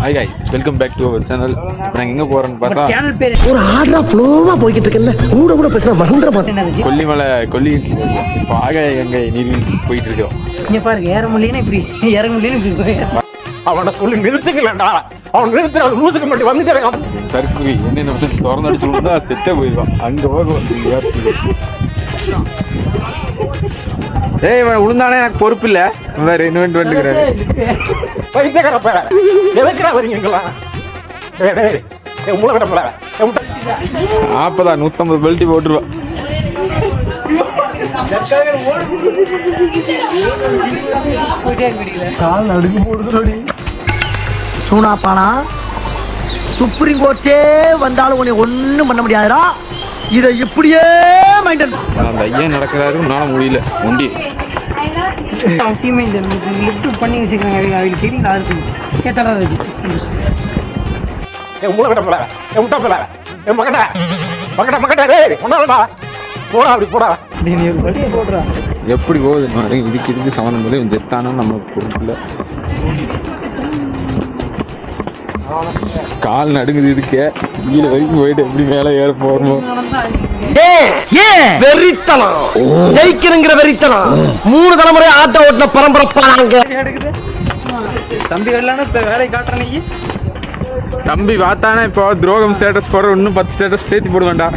Hi guys, welcome back to our channel. நாங்கள் எங்கே போகிறோன்னு பார்த்தா சேனல் பேர் ஒரு ஆர்டரா ஃப்ளோவா போய்கிட்டு இருக்கல கூட கூட பேசுனா மறந்துட மாட்டேன். கொல்லிமலை இப்போ ஆகாய நீர்வீழ்ச்சி போயிட்டு இருக்கோம். இங்க பாருங்க, ஏற முடியலன்னா இப்படி இறங்க முடியலன்னு இப்படி அவனை சொல்லி நிறுத்துக்கலடா. அவன் நிறுத்துற லூசுக்கு மட்டும் வந்துட்டு தற்குறி என்ன திறந்து அடிச்சுட்டா செட்டே போயிடுவான். அங்கே போக ஏய், உளுந்தானே எனக்கு பொறுப்பு இல்லை. வேற இன்வென்ட் பண்ணிக்கிறாரு. அப்பதான் 150 பெல்ட்டி போட்டுருவா. கால் நடுக்கு போடுது. சூனாப்பானா சுப்ரீம் கோர்ட்டே வந்தாலும் உன்னை ஒன்றும் பண்ண முடியாதுடா. இதை இப்படியே மெயின்டைன். அந்த ஐயன் நடக்கிறாரு, உன்னால முடியல. முண்டி அவசியமே இல்லை. லிஃப்ட் பண்ணி வச்சுக்கிறாங்க. அவங்களுக்கு தெரியல. அதுக்கு ஏத்தடா வச்சு எப்படி போகுது இதுக்கு சம்மந்தம் போது ஜெத்தானா நம்ம பொறுப்புல. கால் நடுங்குது. இதுக்கே கீழே வரைக்கும் போயிட்டு எப்படி மேலே ஏற போறோம். வெறித்தனம் ஜெயிக்கணுங்கிற வெறித்தனம் 3 தலைமுறை ஆட்ட ஓட்டின பரம்பரப்பானாங்க. தம்பி வரலான்னு வேலை காட்டுறேன். தம்பி பார்த்தானே இப்போ துரோகம் ஸ்டேட்டஸ் போடுற, இன்னும் 10 ஸ்டேட்டஸ் சேர்த்து போட வேண்டாம்.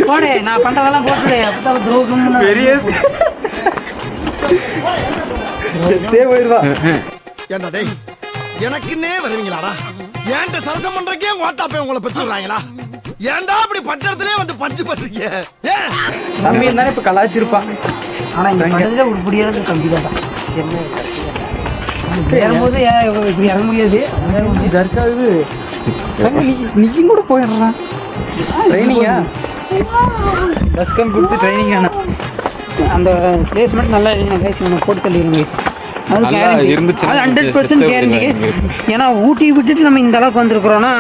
போடு, நான் பண்றதெல்லாம் போட்டு அப்பதான் துரோகம் பெரிய போயிடுவா. ஏண்டா டேய், எனக்குன்னே வருவீங்களாடா? ஏன்ட்ட சரசம் பண்றக்கே ஓட்டாப்பே உங்களை பெற்றுறாங்களா? ஏன்டா அப்படி பட்டத்திலே வந்து பஞ்சு பண்றீங்க? தம்பி இருந்தானே இப்ப கலாச்சிருப்பான். ஆனா இந்த படத்துல உருப்படியான தம்பி தான். என்ன ஏறும்போது இப்படி இறங்க முடியாது. நீயும் கூட போயிடுறான். ட்ரைனிங்கா பஸ் கம் கொடுத்து ட்ரைனிங் ஆனா அந்த பிளேஸ்மெண்ட் நல்லா போட்டு தள்ளிடுங்க. அது கேரண்டி, அது 100% கேரண்டி. ஏன்னா ஊட்டி விட்டுட்டு நம்ம இந்த அளவுக்கு வந்திருக்கிறோம்னா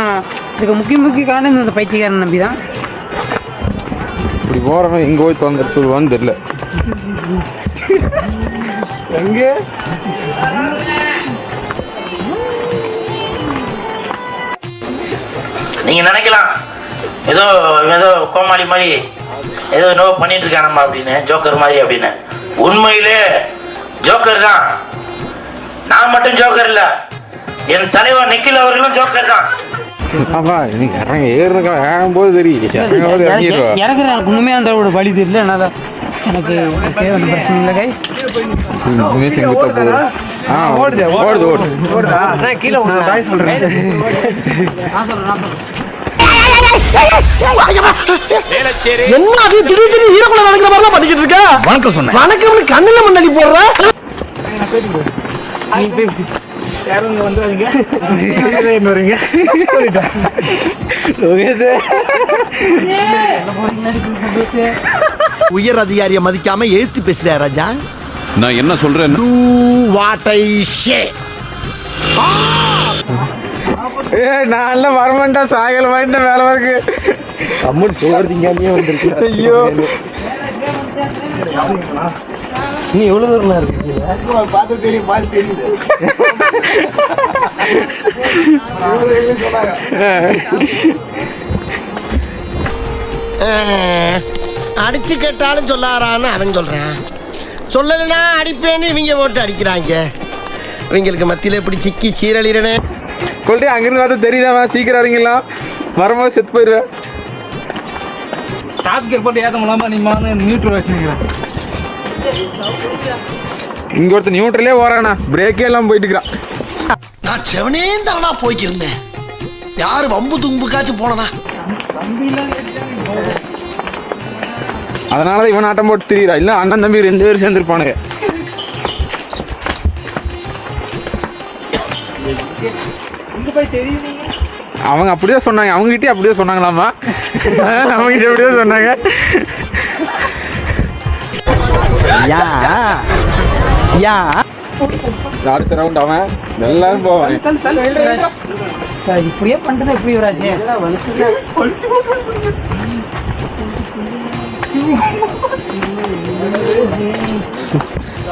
இதுக்கு முக்கிய காரணம் இந்த பைத்தியக்காரன் நம்பி தான். இப்படி போறவன் எங்க போய் தொந்தர சொல்லுவான்னு தெரியல. எங்க நீங்க நினைக்கலாம் ஏதோ கோமாளி மாதிரி ஏதோ என்னவோ பண்ணிட்டு இருக்கானம்மா அப்படின்னு, ஜோக்கர் மாதிரி அப்படின்னு. உண்மையிலே ஜோக்கர் தான். நான் மட்டும் ஜோக்கர் இல்ல, என் தலைவர் நிக்கில் அவர்களும் ஜோக்கர் தான். ஏறும்போது தெரியும். இறக்குற ஒண்ணுமே அந்த வழி தெரியல. என்னால எனக்கு பிரச்சனை இல்லை கை. என்ன திடீர்னு ஈரக்குள்ள நடக்கிற மாதிரிலாம் பண்ணிக்கிட்டு இருக்க? வணக்கம் சொன்ன வணக்கம் கண்ணுல மண்ணி போடுற. உயர் அதிகாரிய மதிக்காம எழுத்து பேசுறியா ராஜா? நான் என்ன சொல்றேன்? நல்ல வரமாட்டா சாயல் வாங்கிட்ட வேலை இருக்கு. அம்மன் சோர்திங்காமே வந்துருக்கு. ஐயோ, நீ எவ்வளவு தூரம் இருக்கீங்க? பார்த்து தெரியும், பார்த்து தெரியுது. அடிச்சு கேட்டாலும் சொல்லாரான்னு அவன் சொல்றான். சொல்லலைன்னா அடிப்பேன்னு இவங்க போட்டு அடிக்கிறாங்க. இவங்களுக்கு மத்தியில் எப்படி சிக்கி சீரழிறனே கொல்றே. அங்கிருந்து பார்த்தா தெரியுதாமா? சீக்கிரம் இறங்கிடா, வரும்போது செத்து போயிடுவேன். இங்க ஒருத்தர் நியூட்ரலே ஓரானா, பிரேக்கே எல்லாம் போயிட்டு இருக்கிறான். நான் செவனே தானா போய்க்கிருந்தேன். யாரு வம்பு தும்புக்காச்சும் போனா? அதனாலதான் இவன் ஆட்டம் போட்டு திரியிறா. இல்ல அண்ணன் தம்பி 2 பேரும் சேர்ந்துருப்பானுங்க. அவங்க அப்படிதான் சொன்னாங்க. அவங்ககிட்டயே அப்படியே சொன்னாங்களாமா. அவங்ககிட்ட அப்படியே சொன்னாங்க. அடுத்த ரவுண்ட் அவன் எல்லாரும் போவான். இப்படியே பண்றது எப்படி வராது?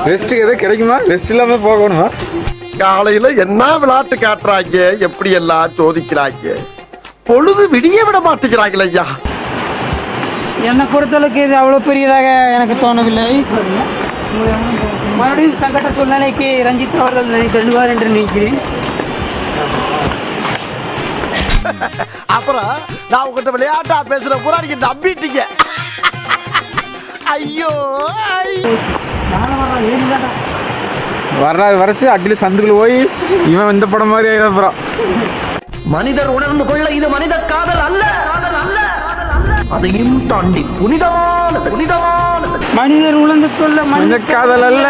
ரெஸ்ட் எதாவது கிடைக்குமா? ரெஸ்ட் இல்லாம போகணுமா? காலையில என்ன விளையாட்டு காட்டுறாங்க, எப்படி எல்லாம் சோதிக்கிறாங்க. பொழுது விடிய விட மாட்டேங்கிறாங்களே ஐயா. என்னை பொறுத்தளவுக்கு இது அவ்வளோ பெரியதாக எனக்கு தோணவில்லை. மறுபடியும் சங்கட சூழ்நிலைக்கு ரஞ்சித் அவர்கள் தள்ளுவார் என்று நினைக்கிறேன். அப்புறம் நான் உங்ககிட்ட விளையாட்டா பேசுற பூரா நீங்க நம்பிட்டீங்க. ஐயோ வர்றாரு வரைச்சு அடியில சந்துக்குள்ள போய் இவன் இந்த படம் மாதிரி ஆயிரம். மனிதர் உணர்ந்து கொள்ள இது மனித காதல் அல்ல, அதையும் தாண்டி புனிதமானது. மனிதர் உணர்ந்து கொள்ள மனித காதல் அல்ல,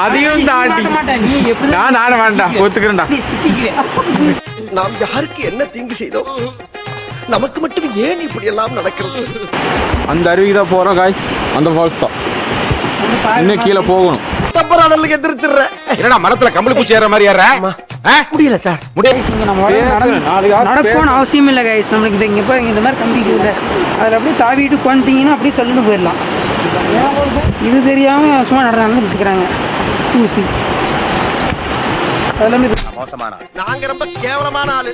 அதையும் தாண்டி. நீ எப்படி நான் ஆட வேண்டாம், ஒத்துக்கிறேன்டா. நாம் யாருக்கு என்ன தீங்கு செய்தோம்? நமக்கு மட்டும் ஏன் இப்படி எல்லாம் நடக்கிறது? அந்த அருவிக்கு தான் போறோம் காய்ஸ். அந்த ஃபால்ஸ் தான் இன்னும் கீழே போகணும். தப்பராடலுக்கு எதிர்த்துறேன். என்னடா மரத்துல கம்பளி பூச்சி ஏற மாதிரி ஏற? முடியல சார். நடக்கணும்னு அவசியம் இல்லை கைஸ். நம்மளுக்கு இங்கே போய் இந்த மாதிரி கம்பிக்கு இல்லை, அதில் அப்படியே தாவிட்டு கொண்டீங்கன்னா அப்படியே சொல்லிட்டு போயிடலாம். இது தெரியாமல் சும்மா நடந்து வச்சுக்கிறாங்க. ஊசி நாங்க ரொம்ப கேவலமான ஆளு.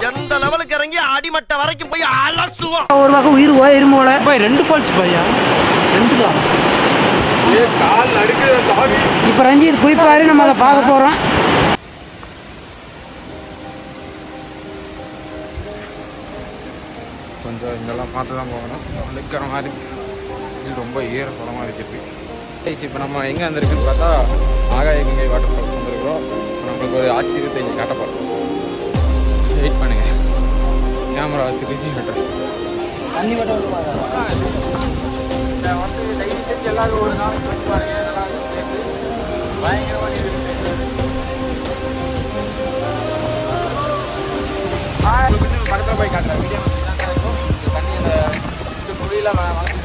எந்த லெவலுக்கு இறங்கி அடிமட்ட வரைக்கும் போய் அலசுவோம். ஒரு பக்கம் உயிர் எறும்பு போல 2 பால்ஸ் பையா 2 தான். இப்போ ரஞ்சித் குளிப்பாரு, நம்ம அதை பார்க்க போகிறோம். கொஞ்சம் இதெல்லாம் பார்த்து தான் போகணும். நிற்கிற மாதிரி இது ரொம்ப ஈரப்படமாக இருக்குது. இப்போ நம்ம எங்கே வந்திருக்குன்னு பார்த்தா ஆகாய கங்கை வாட்டர் ஃபால்ஸ் வந்துருக்கிறோம். நம்மளுக்கு ஒரு ஆச்சரியத்தை இங்கே காட்ட போகிறோம். வெயிட் பண்ணுங்க, கேமரா திருப்பி கட்டுறேன். எல்லாரும் ஒரு நாள் பயங்கரமாக பக்கத்தில் போய் காட்டுறேன். வீடியோ தண்ணி அந்த குழியில் வளர்த்து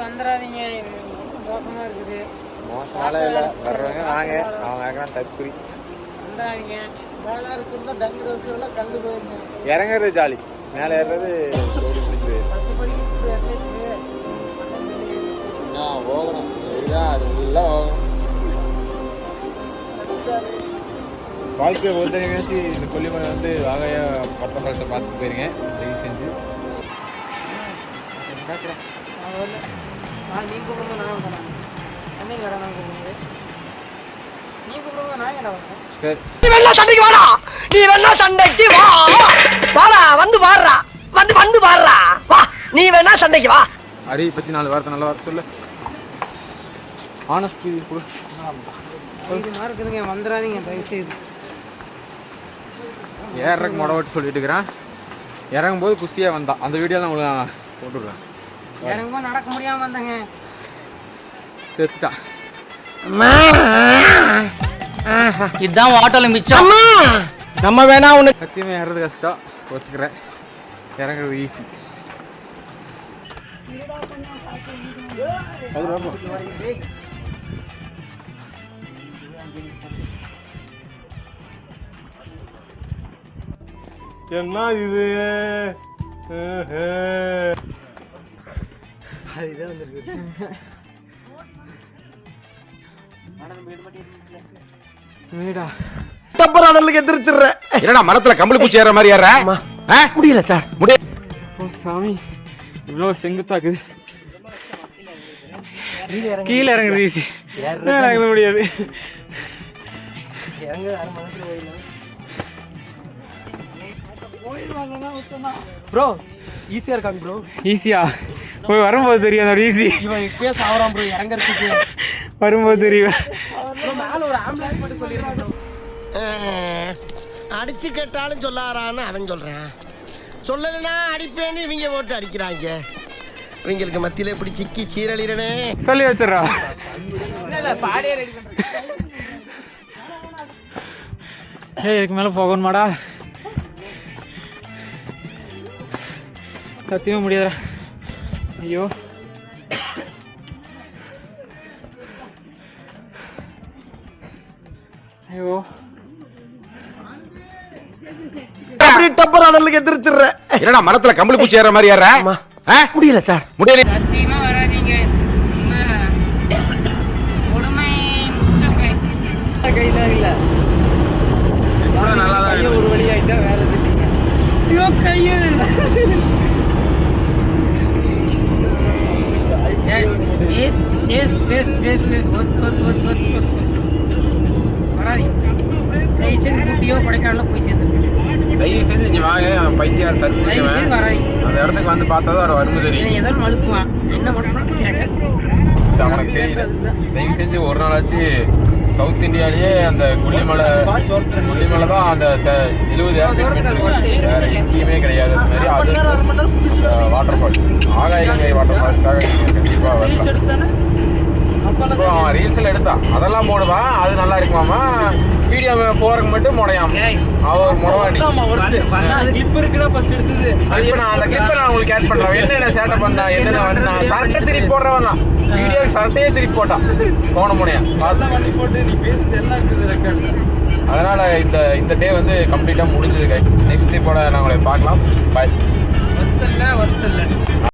வந்துடாதீங்க. மோசமாக இருக்குது. மோசமால இல்லை, வர்றவங்க வாங்க, அவங்க தற்குறி வந்துடாதீங்க. மேலே இருக்குன்னா டங்கு ரோஸ்லாம் கலந்து போயிருங்க. இறங்குறது ஜாலி, மேலே ஏறுறது சோடி பிடிச்சி போகணும். இதுதான் அது ஃபுல்லாக போகணும். வாழ்க்கை ஒருத்தனை நினச்சி இந்த கொல்லிமலை வந்து வாகைய பட்ட ஃபால்ஸை பார்த்துட்டு போயிருங்க தயவு செஞ்சு. நீ கூப்பிடுங்க, நான் வரேன். அன்னைக்கு இடம் நான் கூப்பிடுங்க. நீ கூப்பிடுங்க, நான் இடம் வரேன். சரி, நீ வேணா சண்டைக்கு வாடா, நீ வேணா சண்டைக்கு வா. வாடா, வந்து பாடுறா, வந்து பாடுறா, வா. நீ வேணா சண்டைக்கு வா. அருவி பற்றி 4 வார்த்தை நல்ல வார்த்தை சொல்லு. ஆனஸ்டி இது மாதிரி இருக்குதுங்க. வந்துடாதீங்க தயவு செய்து. ஏறக்கு மொடவாட்டு சொல்லிட்டு இருக்கிறேன். இறங்கும் போது குஷியாக வந்தான். அந்த வீடியோ தான் உங்களுக்கு நான் போட்டுடுறேன். இறங்கும்போது நடக்க முடியாமல் வந்தாங்க, செத்துட்டான். இதுதான் வாட்டோல மிச்சம். நம்ம வேணா உனக்கு சத்தியமாக ஏறது கஷ்டம், ஒத்துக்கிறேன். இறங்குறது ஈஸி. என்ன இது? தப்பராடலுக்கு எதிர்த்துறேன். என்னடா மரத்துல கம்பளி பூச்சி ஏற மாதிரி ஏற? முடியல சார். சாமி, இவ்வளோ செங்குத்தாக்குது. கீழே இறங்குறது ஈஸி, இறங்க முடியாது. ப்ரோ ஈஸியாக இருக்காங்க ப்ரோ. ஈஸியா போய் வரும்போது தெரியும். அதோட ஈஸி இவன் கேஸ் ஆகிறான் ப்ரோ. இறங்குறதுக்கு வரும்போது தெரியும். மேலே ஒரு ஆம்புலன்ஸ் மட்டும் சொல்லிடுறேன் ப்ரோ. அடிச்சு கேட்டாலும் சொல்லாரான்னு அவன் சொல்றான். சொல்லலைன்னா அடிப்பேன்னு இவங்க போட்டு அடிக்கிறாங்க. இவங்களுக்கு மத்தியில இப்படி சிக்கி சீரழிறனே. சொல்லி வச்சிடறா. இதுக்கு மேலே போகணுமாடா? சத்தியமாக முடியாதுடா. ஐயோ ஐயோ அப்படி டப்பர் அடலுக்கு எதிர்த்துற. என்னடா மரத்துல கம்பளி பூச்சி ஏற மாதிரி ஏற? முடியல சார், முடியல. சத்தியமா வராதீங்க. கொடுமை கையில இல்ல நல்லா தான் ஒரு வழி ஆயிட்டா வேற எதுக்கு? ஐயோ கையு கொடைக்கானல போய் சேர்ந்து தயவு செஞ்சு இங்க வாங்க. பைத்தியார் தற்போது அந்த இடத்துக்கு வந்து பார்த்தா தான் வறுமை தெரியும். ஏதோ மழுக்குவான் என்ன மட்டும் கேட்க அவனுக்கு தெரியல. தயவு செஞ்சு ஒரு நாளாச்சு சவுத் இந்தியாலேயே அந்த கொல்லிமலை தான் அந்த 70 ஏக்கர் வேற எங்கேயுமே கிடையாது. அது மாதிரி அது வாட்டர் ஃபால்ஸ் ஆகாயங்கை வாட்டர் ஃபால்ஸ்க்காக கண்டிப்பாக வரலாம். இப்போ அவன் ரீல்ஸில் எடுத்தான், அதெல்லாம் போடுவான். அது நல்லா இருக்குமாமா. வீடியோ போறதுக்கு மட்டும் முடையாம அவர் முடவாடி. இப்போ நான் அந்த கிளிப்பை நான் உங்களுக்கு ஆட் பண்றேன். என்னென்ன சேட்டை பண்ணா, என்னென்ன வந்தா, சரட்டை திருப்பி போடுறவன் தான். வீடியோ சரட்டையே திருப்பி போட்டான் போன முனையா போட்டு. நீ பேசுறது எல்லாம் இருக்குது. அதனால இந்த டே வந்து கம்ப்ளீட்டா முடிஞ்சது. நெக்ஸ்ட் இப்போட நான் உங்களை பார்க்கலாம். பாய்.